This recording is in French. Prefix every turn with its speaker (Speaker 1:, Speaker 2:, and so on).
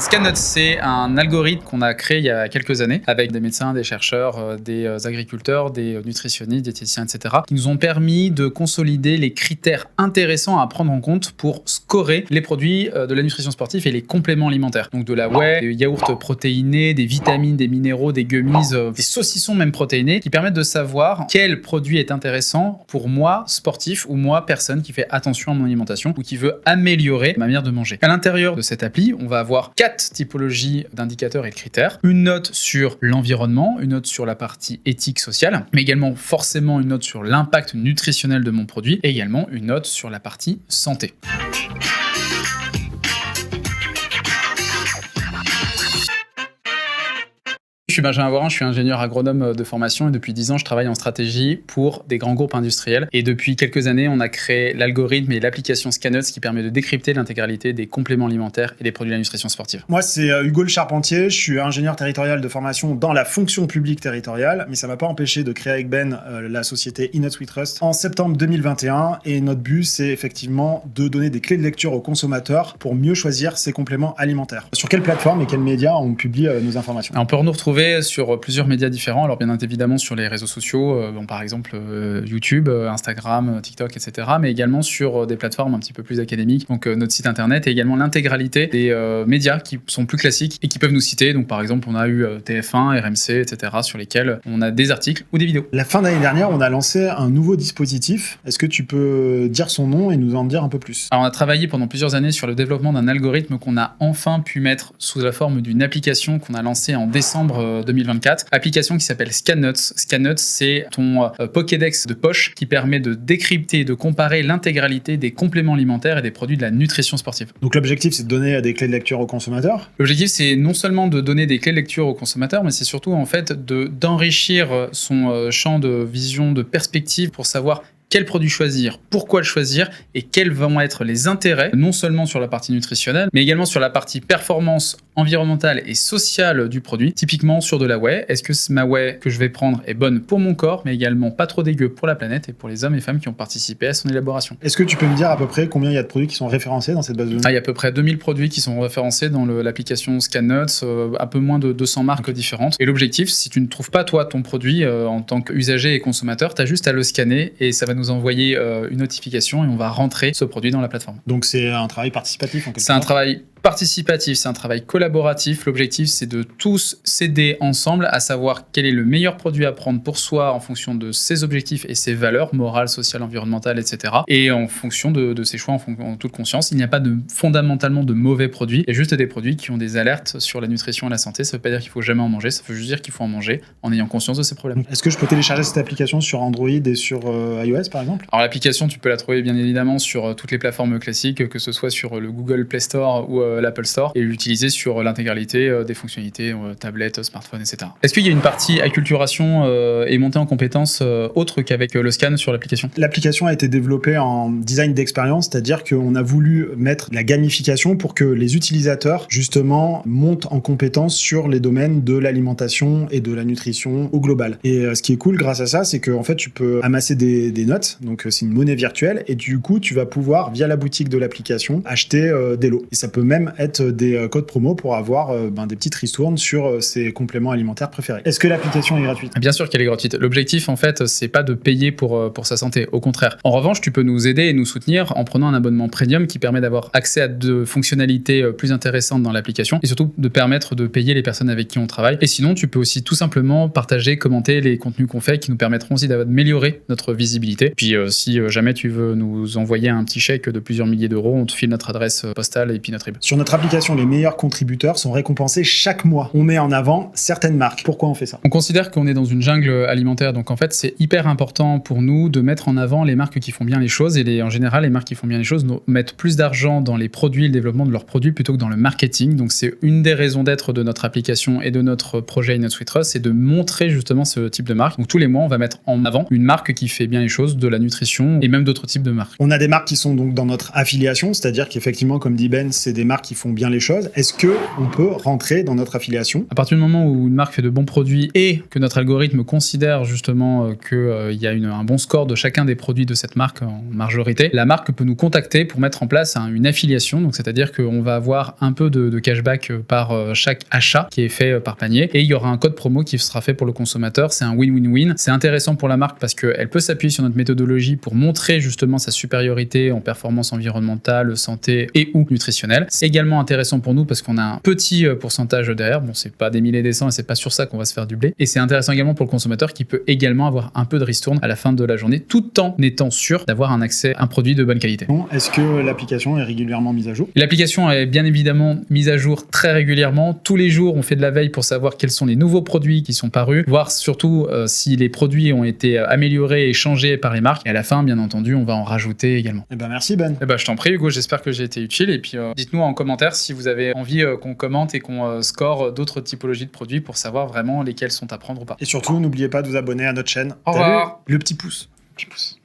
Speaker 1: Scannote, c'est un algorithme qu'on a créé il y a quelques années avec des médecins, des chercheurs, des agriculteurs, des nutritionnistes, diététiciens, etc. qui nous ont permis de consolider les critères intéressants à prendre en compte pour scorer les produits de la nutrition sportive et les compléments alimentaires. Donc de la whey, des yaourts protéinés, des vitamines, des minéraux, des gummies, des saucissons même protéinés qui permettent de savoir quel produit est intéressant pour moi, sportif, ou moi, personne qui fait attention à mon alimentation ou qui veut améliorer ma manière de manger. À l'intérieur de cette appli, on va avoir 4 typologies d'indicateurs et de critères. Une note sur l'environnement, une note sur la partie éthique sociale, mais également forcément une note sur l'impact nutritionnel de mon produit et également une note sur la partie santé. Je suis Benjamin Vorin, je suis ingénieur agronome de formation et depuis 10 ans, je travaille en stratégie pour des grands groupes industriels. Et depuis quelques années, on a créé l'algorithme et l'application Scannote qui permet de décrypter l'intégralité des compléments alimentaires et des produits de la nutrition sportive.
Speaker 2: Moi, c'est Hugo Le Charpentier, je suis ingénieur territorial de formation dans la fonction publique territoriale, mais ça m'a pas empêché de créer avec Ben la société Innate We Trust en septembre 2021. Et notre but, c'est effectivement de donner des clés de lecture aux consommateurs pour mieux choisir ses compléments alimentaires. Sur quelle plateforme et quels médias on publie nos informations?
Speaker 1: On peut nous retrouver sur plusieurs médias différents, alors bien évidemment sur les réseaux sociaux, par exemple YouTube, Instagram, TikTok, etc., mais également sur des plateformes un petit peu plus académiques, donc notre site internet et également l'intégralité des médias qui sont plus classiques et qui peuvent nous citer. Donc par exemple, on a eu TF1, RMC, etc., sur lesquels on a des articles ou des vidéos.
Speaker 2: La fin d'année dernière, on a lancé un nouveau dispositif. Est-ce que tu peux dire son nom et nous en dire un peu plus?
Speaker 1: Alors on a travaillé pendant plusieurs années sur le développement d'un algorithme qu'on a enfin pu mettre sous la forme d'une application qu'on a lancée en décembre 2024, application qui s'appelle Scannote. Scannote, c'est ton Pokédex de poche qui permet de décrypter et de comparer l'intégralité des compléments alimentaires et des produits de la nutrition sportive.
Speaker 2: Donc l'objectif, c'est de donner des clés de lecture aux consommateurs?
Speaker 1: L'objectif, c'est non seulement de donner des clés de lecture aux consommateurs, mais c'est surtout en fait d'enrichir son champ de vision, de perspective pour savoir quel produit choisir, pourquoi le choisir et quels vont être les intérêts, non seulement sur la partie nutritionnelle, mais également sur la partie performance environnementale et sociale du produit. Typiquement sur de la whey, est-ce que ma whey que je vais prendre est bonne pour mon corps, mais également pas trop dégueu pour la planète et pour les hommes et femmes qui ont participé à son élaboration.
Speaker 2: Est-ce que tu peux me dire à peu près combien il y a de produits qui sont référencés dans cette base de données?
Speaker 1: Il y a à peu près 2000 produits qui sont référencés dans l'application Scannote, un peu moins de 200 marques différentes. Et l'objectif, si tu ne trouves pas toi ton produit en tant qu'usager et consommateur, tu as juste à le scanner et ça va nous envoyer une notification et on va rentrer ce produit dans la plateforme.
Speaker 2: Donc c'est un travail participatif en quelque sorte?
Speaker 1: C'est un travail participatif, c'est un travail collaboratif. L'objectif, c'est de tous s'aider ensemble à savoir quel est le meilleur produit à prendre pour soi en fonction de ses objectifs et ses valeurs morales, sociales, environnementales, etc. Et en fonction de ses choix en toute conscience. Il n'y a pas fondamentalement de mauvais produits. Il y a juste des produits qui ont des alertes sur la nutrition et la santé. Ça ne veut pas dire qu'il faut jamais en manger. Ça veut juste dire qu'il faut en manger en ayant conscience de ces problèmes.
Speaker 2: Est-ce que je peux télécharger cette application sur Android et sur iOS par exemple?
Speaker 1: Alors l'application, tu peux la trouver bien évidemment sur toutes les plateformes classiques, que ce soit sur le Google Play Store ou l'Apple Store, et l'utiliser sur l'intégralité des fonctionnalités tablette, smartphone, etc. Est-ce qu'il y a une partie acculturation et montée en compétences autre qu'avec le scan sur l'application?
Speaker 2: L'application a été développée en design d'expérience, c'est-à-dire qu'on a voulu mettre la gamification pour que les utilisateurs justement montent en compétences sur les domaines de l'alimentation et de la nutrition au global. Et ce qui est cool grâce à ça, c'est que en fait tu peux amasser des notes, donc c'est une monnaie virtuelle, et du coup tu vas pouvoir via la boutique de l'application acheter des lots. Et ça peut même être des codes promo pour avoir des petites ristournes sur ses compléments alimentaires préférés. Est-ce que l'application est gratuite?
Speaker 1: Bien sûr qu'elle est gratuite. L'objectif, en fait, c'est pas de payer pour sa santé. Au contraire. En revanche, tu peux nous aider et nous soutenir en prenant un abonnement premium qui permet d'avoir accès à de fonctionnalités plus intéressantes dans l'application et surtout de permettre de payer les personnes avec qui on travaille. Et sinon, tu peux aussi tout simplement partager, commenter les contenus qu'on fait qui nous permettront aussi d'améliorer notre visibilité. Puis si jamais tu veux nous envoyer un petit chèque de plusieurs milliers d'euros, on te file notre adresse postale et puis notre IB.
Speaker 2: Sur notre application, les meilleurs contributeurs sont récompensés chaque mois. On met en avant certaines marques. Pourquoi on fait ça?
Speaker 1: On considère qu'on est dans une jungle alimentaire, donc en fait c'est hyper important pour nous de mettre en avant les marques qui font bien les choses et en général les marques qui font bien les choses mettent plus d'argent dans les produits, le développement de leurs produits plutôt que dans le marketing. Donc c'est une des raisons d'être de notre application et de notre projet Innate We Trust, c'est de montrer justement ce type de marque. Donc tous les mois on va mettre en avant une marque qui fait bien les choses, de la nutrition et même d'autres types de marques.
Speaker 2: On a des marques qui sont donc dans notre affiliation, c'est-à-dire qu'effectivement comme dit Ben, c'est des marques marques qui font bien les choses, est-ce que on peut rentrer dans notre affiliation?
Speaker 1: À partir du moment où une marque fait de bons produits et que notre algorithme considère justement qu'il y a un bon score de chacun des produits de cette marque en majorité, la marque peut nous contacter pour mettre en place une affiliation. Donc c'est-à-dire qu'on va avoir un peu de cashback par chaque achat qui est fait par panier, et il y aura un code promo qui sera fait pour le consommateur. C'est un win-win-win. C'est intéressant pour la marque parce qu'elle peut s'appuyer sur notre méthodologie pour montrer justement sa supériorité en performance environnementale, santé et ou nutritionnelle. C'est également intéressant pour nous parce qu'on a un petit pourcentage derrière. Bon, c'est pas des milliers et des cents et c'est pas sur ça qu'on va se faire du blé. Et c'est intéressant également pour le consommateur qui peut également avoir un peu de ristourne à la fin de la journée, tout en étant sûr d'avoir un accès à un produit de bonne qualité.
Speaker 2: Est-ce que l'application est régulièrement mise à jour?
Speaker 1: L'application est bien évidemment mise à jour très régulièrement. Tous les jours, on fait de la veille pour savoir quels sont les nouveaux produits qui sont parus, voir surtout si les produits ont été améliorés et changés par les marques. Et à la fin, bien entendu, on va en rajouter également.
Speaker 2: Eh ben merci Ben.
Speaker 1: Eh ben, je t'en prie Hugo, j'espère que j'ai été utile. Et puis dites-nous en commentaire si vous avez envie qu'on commente et qu'on score d'autres typologies de produits pour savoir vraiment lesquels sont à prendre ou pas.
Speaker 2: Et surtout, n'oubliez pas de vous abonner à notre chaîne.
Speaker 1: Au revoir.
Speaker 2: Le petit pouce.
Speaker 1: Petit pouce.